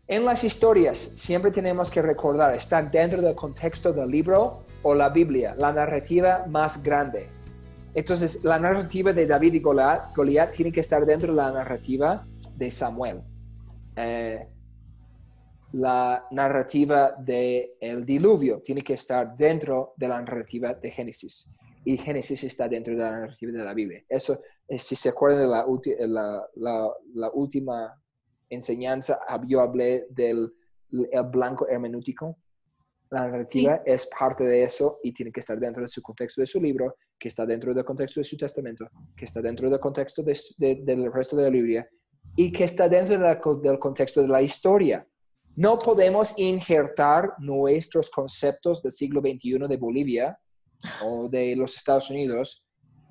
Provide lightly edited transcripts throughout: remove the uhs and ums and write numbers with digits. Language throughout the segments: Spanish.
En las historias siempre tenemos que recordar, están dentro del contexto del libro o la Biblia, la narrativa más grande. Entonces, la narrativa de David y Goliat tiene que estar dentro de la narrativa de Samuel. La narrativa del diluvio tiene que estar dentro de la narrativa de Génesis. Y Génesis está dentro de la narrativa de la Biblia. Eso, si se acuerdan de la última enseñanza, yo hablé del el blanco hermenéutico. La narrativa es parte de eso y tiene que estar dentro de su contexto de su libro, que está dentro del contexto de su testamento, que está dentro del contexto del resto de la Biblia y que está dentro del contexto de la historia. No podemos injertar nuestros conceptos del siglo XXI de Bolivia o de los Estados Unidos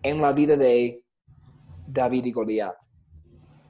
en la vida de David y Goliat.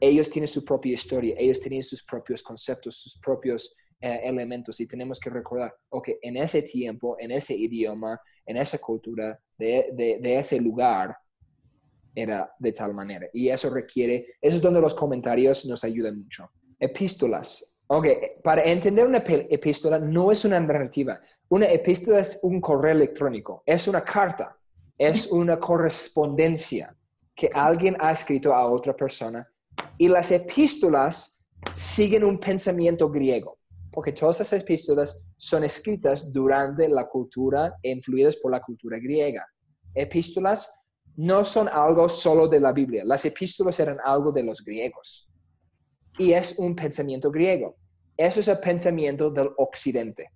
Ellos tienen su propia historia, ellos tienen sus propios conceptos, sus propios elementos y tenemos que recordar, ok, en ese tiempo, en ese idioma, en esa cultura, de ese lugar, era de tal manera. Y eso es donde los comentarios nos ayudan mucho. Epístolas. Ok, para entender una epístola no es una narrativa. Una epístola es un correo electrónico, es una carta, es una correspondencia que alguien ha escrito a otra persona. Y las epístolas siguen un pensamiento griego, porque todas esas epístolas son escritas durante la cultura, influidas por la cultura griega. Epístolas no son algo solo de la Biblia. Las epístolas eran algo de los griegos. Y es un pensamiento griego. Eso es el pensamiento del occidente.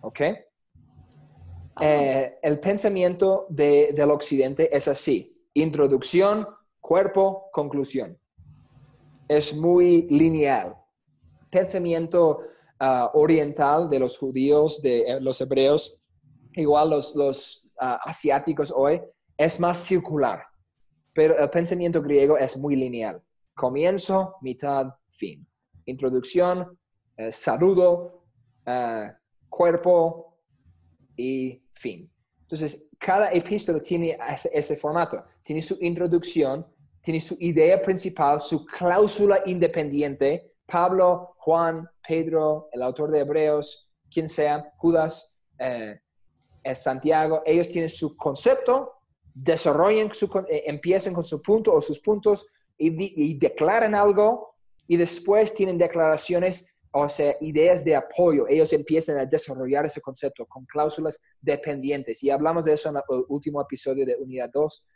¿Ok? El pensamiento del occidente es así. Introducción, cuerpo, conclusión. Es muy lineal. Pensamiento oriental de los judíos, de los hebreos, igual los asiáticos hoy, es más circular. Pero el pensamiento griego es muy lineal. Comienzo, mitad, fin. Introducción, saludo, cuerpo y fin. Entonces, cada epístola tiene ese formato. Tiene su introducción, tiene su idea principal, su cláusula independiente. Pablo, Juan, Pedro, el autor de Hebreos, quien sea, Judas, Santiago, ellos tienen su concepto, empiezan con su punto o sus puntos y declaran algo y después tienen declaraciones, o sea, ideas de apoyo. Ellos empiezan a desarrollar ese concepto con cláusulas dependientes. Y hablamos de eso en el último episodio de Unidad 2,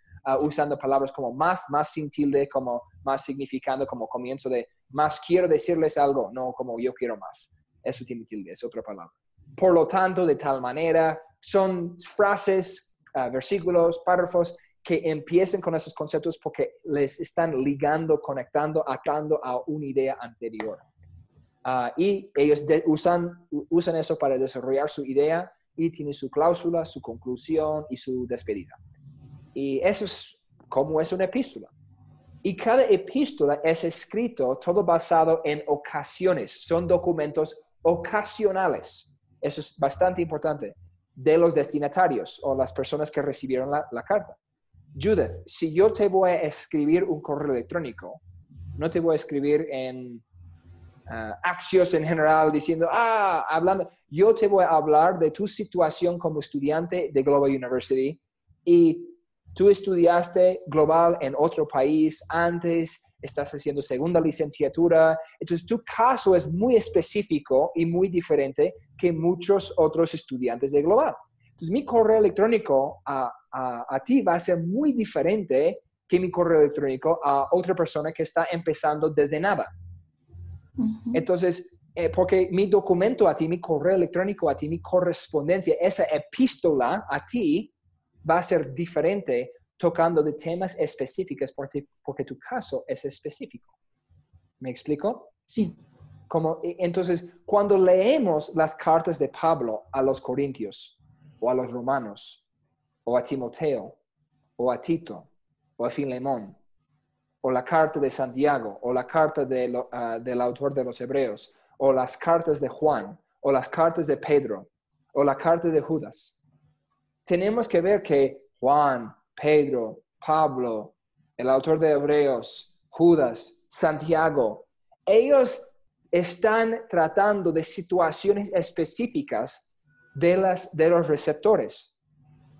usando palabras como más sin tilde, como más significando, como comienzo de más quiero decirles algo, no como yo quiero más. Eso tiene tilde, es otra palabra. Por lo tanto, de tal manera, son frases, versículos, párrafos que empiecen con esos conceptos porque les están ligando, conectando, atando a una idea anterior. Y ellos usan eso para desarrollar su idea y tienen su cláusula, su conclusión y su despedida. Y eso es como es una epístola. Y cada epístola es escrito todo basado en ocasiones. Son documentos ocasionales. Eso es bastante importante. De los destinatarios o las personas que recibieron la carta. Judith, si yo te voy a escribir un correo electrónico, no te voy a escribir en Axios en general diciendo, hablando, yo te voy a hablar de tu situación como estudiante de Global University y tú estudiaste global en otro país antes, estás haciendo segunda licenciatura, entonces tu caso es muy específico y muy diferente que muchos otros estudiantes de global. Entonces mi correo electrónico a ti va a ser muy diferente que mi correo electrónico a otra persona que está empezando desde nada. Uh-huh. Entonces, porque mi documento a ti, mi correo electrónico a ti, mi correspondencia, esa epístola a ti va a ser diferente tocando de temas específicos porque tu caso es específico. ¿Me explico? Sí. Entonces, cuando leemos las cartas de Pablo a los Corintios o a los Romanos o a Timoteo o a Tito o a Filemón o la carta de Santiago o la carta del autor de los Hebreos o las cartas de Juan o las cartas de Pedro o la carta de Judas, tenemos que ver que Juan, Pedro, Pablo, el autor de Hebreos, Judas, Santiago, ellos están tratando de situaciones específicas de los receptores,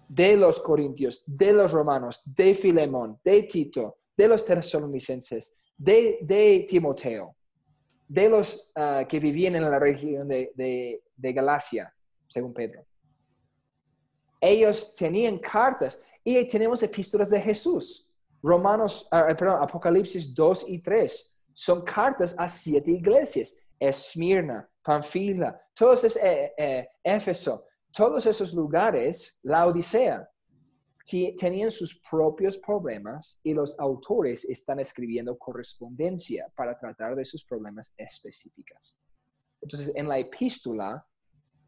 de los corintios, de los romanos, de Filemón, de Tito, de los tesalonicenses, de Timoteo, de los que vivían en la región de Galacia, según Pedro. Ellos tenían cartas y tenemos epístolas de Jesús. Apocalipsis 2 y 3 son cartas a 7 iglesias. Esmirna, Panfila, todos esos, Éfeso, todos esos lugares, la Odisea, tenían sus propios problemas y los autores están escribiendo correspondencia para tratar de sus problemas específicos. Entonces, en la epístola,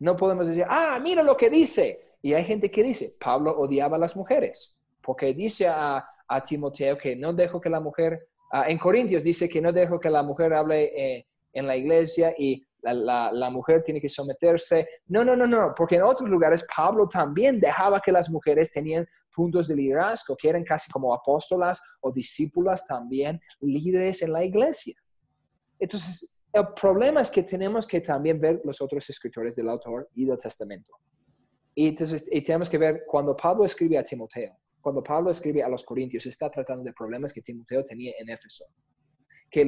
no podemos decir, mira lo que dice. Y hay gente que dice, Pablo odiaba a las mujeres, porque dice a Timoteo que no dejó que la mujer, en Corintios dice que no dejó que la mujer hable en la iglesia y la mujer tiene que someterse. No, porque en otros lugares Pablo también dejaba que las mujeres tenían puntos de liderazgo, que eran casi como apóstolas o discípulas también, líderes en la iglesia. Entonces, el problema es que tenemos que también ver los otros escritores del autor y del testamento. Y entonces tenemos que ver cuando Pablo escribe a Timoteo, cuando Pablo escribe a los corintios, está tratando de problemas que Timoteo tenía en Éfeso, que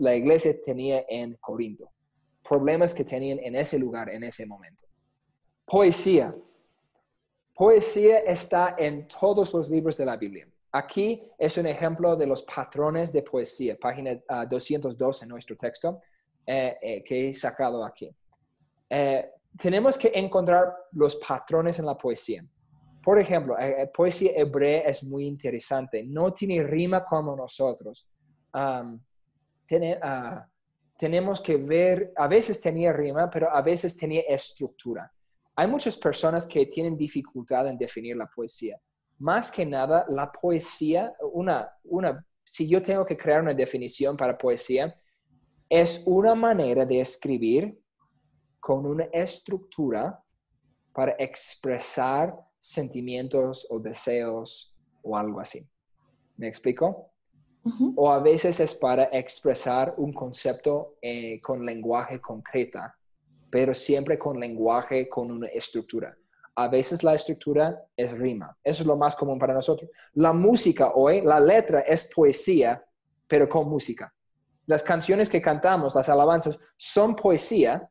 la iglesia tenía en Corinto, problemas que tenían en ese lugar, en ese momento. Poesía. Poesía está en todos los libros de la Biblia. Aquí es un ejemplo de los patrones de poesía, página 202 en nuestro texto, que he sacado aquí. Tenemos que encontrar los patrones en la poesía. Por ejemplo, poesía hebrea es muy interesante. No tiene rima como nosotros. Tenemos que ver, a veces tenía rima, pero a veces tenía estructura. Hay muchas personas que tienen dificultad en definir la poesía. Más que nada, la poesía, si yo tengo que crear una definición para poesía, es una manera de escribir con una estructura para expresar sentimientos o deseos o algo así. ¿Me explico? Uh-huh. O a veces es para expresar un concepto con lenguaje concreta, pero siempre con lenguaje con una estructura. A veces la estructura es rima. Eso es lo más común para nosotros. La música hoy, la letra es poesía, pero con música. Las canciones que cantamos, las alabanzas, son poesía,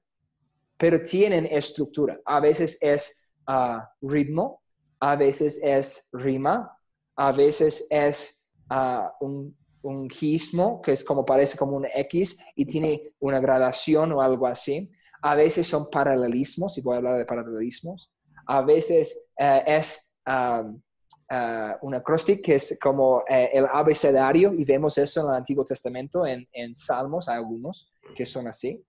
pero tienen estructura. A veces es ritmo, a veces es rima, a veces es un gismo, que es como parece como un X y tiene una gradación o algo así. A veces son paralelismos, y voy a hablar de paralelismos. A veces es un acróstico, que es como el abecedario, y vemos eso en el Antiguo Testamento, en Salmos, hay algunos que son así,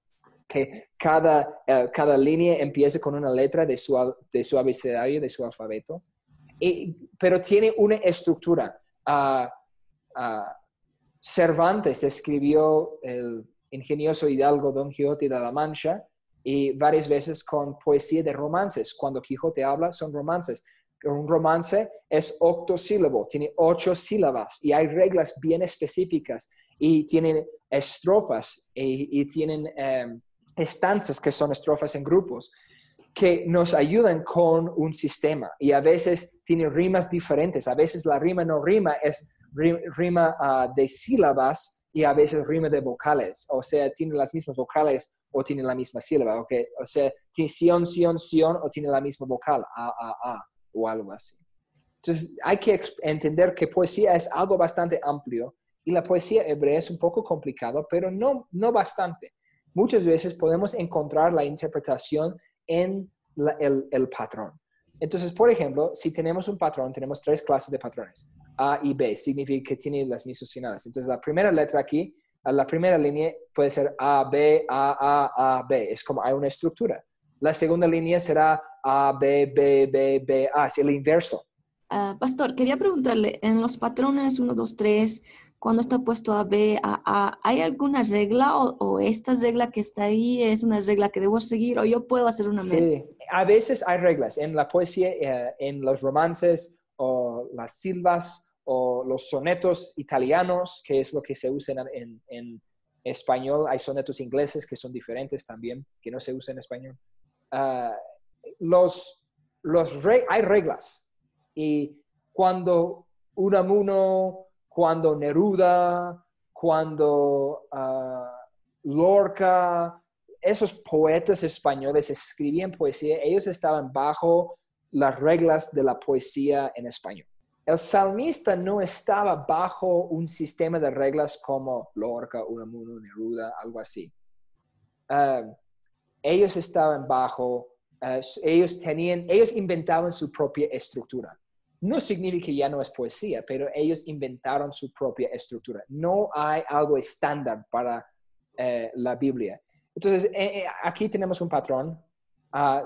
que cada línea empieza con una letra de su abecedario, de su alfabeto, pero tiene una estructura. Cervantes escribió el ingenioso hidalgo Don Quijote de la Mancha, y varias veces con poesía de romances. Cuando Quijote habla, son romances. Un romance es octosílabo, tiene 8 sílabas y hay reglas bien específicas y tienen estrofas y tienen estanzas, que son estrofas en grupos, que nos ayudan con un sistema, y a veces tienen rimas diferentes. A veces la rima no rima, es rima de sílabas, y a veces rima de vocales, o sea, tiene las mismas vocales o tiene la misma sílaba, okay? O sea, tiene sion, sion, sion, o tiene la misma vocal, a, o algo así. Entonces, hay que entender que poesía es algo bastante amplio, y la poesía hebrea es un poco complicado, pero no bastante. Muchas veces podemos encontrar la interpretación en el patrón. Entonces, por ejemplo, si tenemos un patrón, tenemos 3 clases de patrones. A y B, significa que tienen las mismas finales. Entonces, la primera letra aquí, la primera línea puede ser A, B, A, B. Es como hay una estructura. La segunda línea será A, B, B, B, B, A. Es el inverso. Pastor, quería preguntarle, en los patrones 1, 2, 3, cuando está puesto A, B, A, ¿hay alguna regla o esta regla que está ahí es una regla que debo seguir, o yo puedo hacer una mezcla? Sí, a veces hay reglas. En la poesía, en los romances, o las silvas, o los sonetos italianos, que es lo que se usa en español hay sonetos ingleses que son diferentes también, que no se usan en español. Hay reglas. Y cuando Unamuno, cuando Neruda, cuando Lorca, esos poetas españoles escribían poesía, ellos estaban bajo las reglas de la poesía en español. El salmista no estaba bajo un sistema de reglas como Lorca, Unamuno, Neruda, algo así. Ellos estaban bajo, ellos inventaban su propia estructura. No significa que ya no es poesía, pero ellos inventaron su propia estructura. No hay algo estándar para la Biblia. Entonces, aquí tenemos un patrón.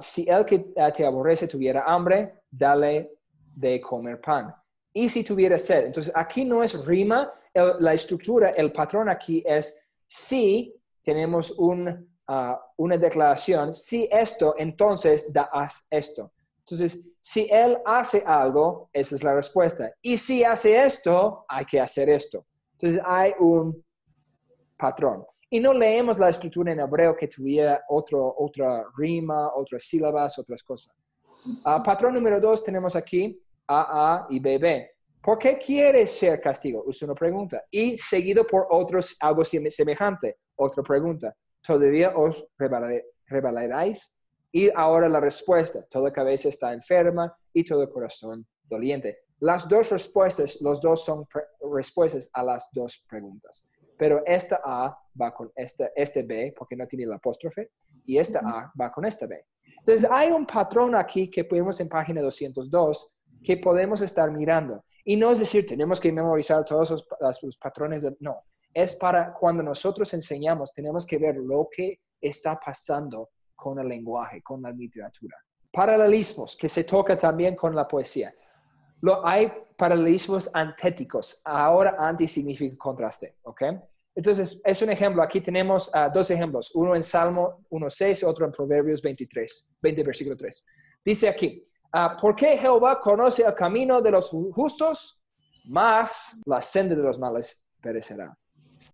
Si el que te aborrece tuviera hambre, dale de comer pan. Y si tuviera sed. Entonces, aquí no es rima. La estructura, el patrón aquí es si tenemos una declaración. Si esto, entonces haz esto. Entonces, si él hace algo, esa es la respuesta. Y si hace esto, hay que hacer esto. Entonces, hay un patrón. Y no leemos la estructura en hebreo que tuviera otra rima, otras sílabas, otras cosas. Patrón número 2 tenemos aquí A y B. ¿Por qué quiere ser castigo? Es una pregunta. Y seguido por algo semejante. Otra pregunta. ¿Todavía os rebelaréis? Y ahora la respuesta. Toda cabeza está enferma y todo corazón doliente. Las dos respuestas, los dos son respuestas a las dos preguntas. Pero esta A va con este B, porque no tiene el apóstrofe, y esta A va con esta B. Entonces, hay un patrón aquí que vemos en página 202 que podemos estar mirando. Y no es decir, tenemos que memorizar todos los patrones. No, es para cuando nosotros enseñamos, tenemos que ver lo que está pasando con el lenguaje, con la literatura. Paralelismos, que se toca también con la poesía. Hay paralelismos antéticos. Ahora anti significa contraste, ¿ok? Entonces, es un ejemplo. Aquí tenemos dos ejemplos. Uno en Salmo 1.6 y otro en Proverbios 20, versículo 3. Dice aquí, ¿por qué Jehová conoce el camino de los justos? Mas la senda de los males perecerá.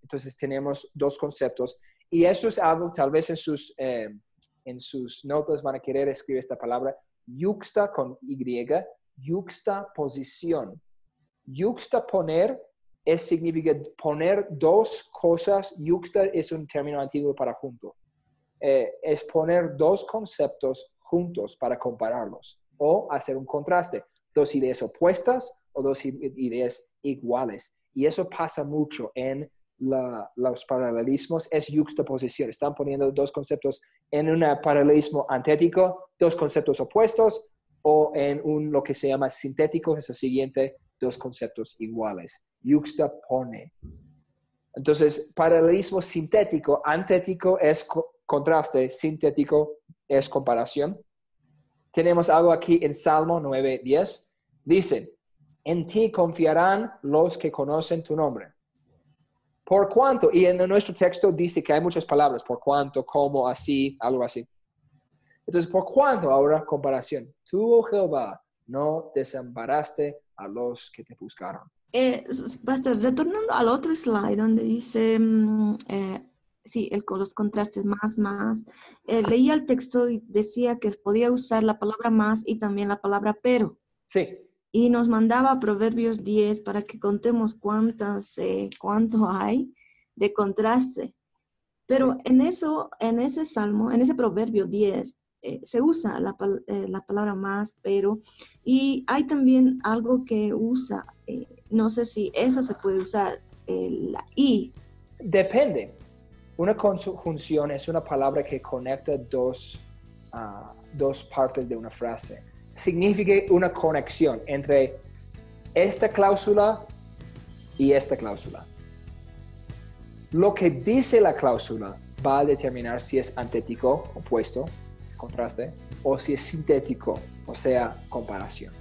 Entonces, tenemos dos conceptos. Y eso es algo, tal vez en sus notas van a querer escribir esta palabra, yuxta con Y, yuxtaposición. Yuxtaponer significa poner dos cosas. Yuxta es un término antiguo para junto. Es poner dos conceptos juntos para compararlos o hacer un contraste. Dos ideas opuestas o dos ideas iguales. Y eso pasa mucho en los paralelismos. Es yuxtaposición. Están poniendo dos conceptos en un paralelismo antético, dos conceptos opuestos, o en lo que se llama sintético, es el siguiente, dos conceptos iguales. Yuxtapone. Entonces, paralelismo sintético, antético es contraste, sintético es comparación. Tenemos algo aquí en Salmo 9:10. Dice, en ti confiarán los que conocen tu nombre. Por cuanto, y en nuestro texto dice que hay muchas palabras, por cuanto, como, así, algo así. Entonces, ¿por cuánto ahora comparación? Tú, oh Jehová, no desamparaste a los que te buscaron. Pastor, retornando al otro slide donde dice, sí, los contrastes más. Leía el texto y decía que podía usar la palabra más y también la palabra pero. Sí. Y nos mandaba a Proverbios 10 para que contemos cuánto hay de contraste. Pero sí. en ese salmo, en ese Proverbio 10, se usa la palabra más, pero, y hay también algo que usa, no sé si eso se puede usar, la y. Depende. Una conjunción es una palabra que conecta dos partes de una frase. Significa una conexión entre esta cláusula y esta cláusula. Lo que dice la cláusula va a determinar si es antético, opuesto, contraste, o si es sintético, o sea, comparación.